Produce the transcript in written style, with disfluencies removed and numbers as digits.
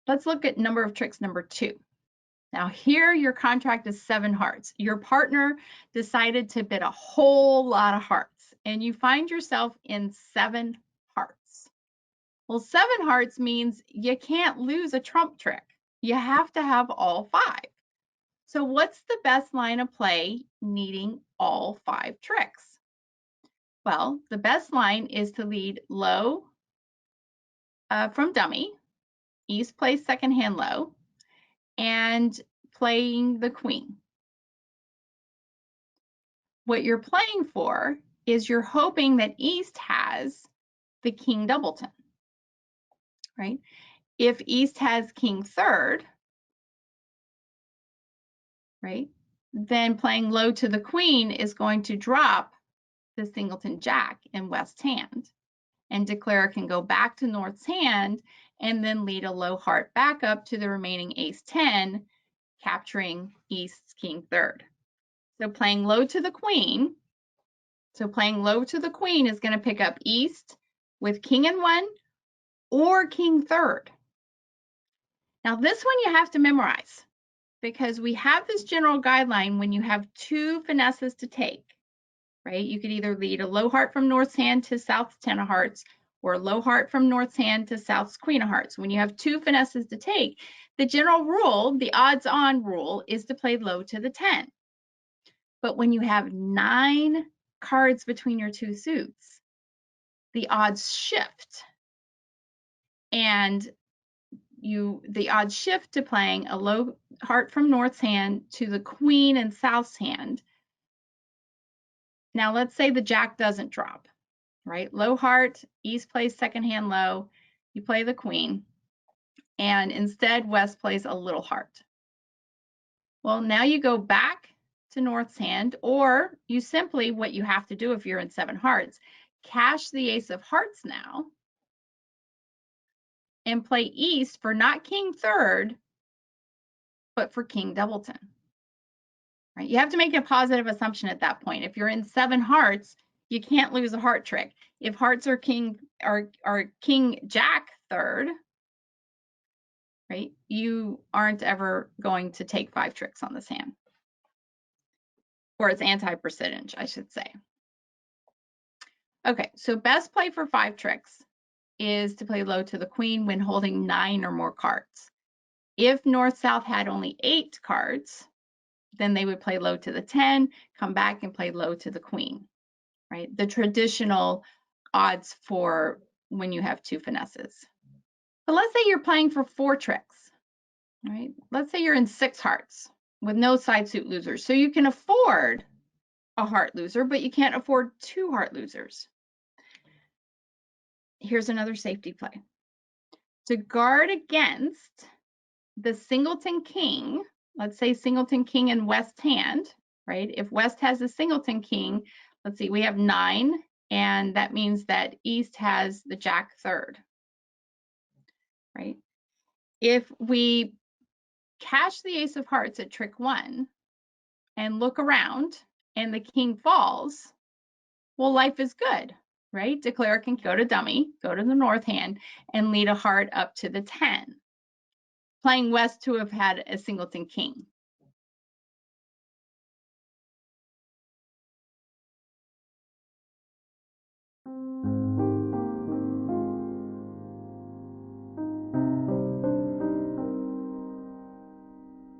Let's look at number of tricks number 2. Now here your contract is 7 hearts. Your partner decided to bid a whole lot of hearts and you find yourself in 7 hearts. Well, 7 hearts means you can't lose a trump trick. You have to have all 5. So what's the best line of play needing all 5 tricks? Well, the best line is to lead low from dummy. East plays second hand low and playing the queen. What you're playing for is you're hoping that East has the king doubleton, right? If East has king third, right, then playing low to the queen is going to drop the singleton jack in West's hand, and declare can go back to North's hand and then lead a low heart back up to the remaining ace 10, capturing East's king third. So playing low to the queen, is going to pick up East with king in 1 or king third. Now this one you have to memorize because we have this general guideline when you have 2 finesses to take, right? You could either lead a low heart from North's hand to South's 10 of hearts or a low heart from North's hand to South's queen of hearts. When you have 2 finesses to take, the general rule, the odds-on rule, is to play low to the 10. But when you have 9 cards between your 2 suits, the odds shift. And the odds shift to playing a low heart from North's hand to the queen and South's hand. Now let's say the jack doesn't drop, right? Low heart, East plays second hand low, you play the queen, and instead West plays a little heart. Well, now you go back to North's hand, or you simply, what you have to do if you're in 7 hearts, cash the ace of hearts now and play East for not king third, but for king doubleton. Right? You have to make a positive assumption at that point. If you're in 7 hearts, you can't lose a heart trick. If hearts are king jack third, right? You aren't ever going to take 5 tricks on this hand. Or it's anti-percentage, I should say. Okay, so best play for 5 tricks is to play low to the queen when holding 9 or more cards. If North-South had only 8 cards, then they would play low to the 10, come back and play low to the queen, right? The traditional odds for when you have 2 finesses. But let's say you're playing for 4 tricks, right? Let's say you're in 6 hearts with no side suit losers. So you can afford a heart loser, but you can't afford 2 heart losers. Here's another safety play. To guard against the singleton king, let's say singleton king in West's hand, right? If West has a singleton king, let's see, we have 9, and that means that East has the jack third, right? If we cash the ace of hearts at trick 1 and look around and the king falls, well, life is good, right? Declare can go to dummy, go to the North hand, and lead a heart up to the 10. Playing West to have had a singleton king.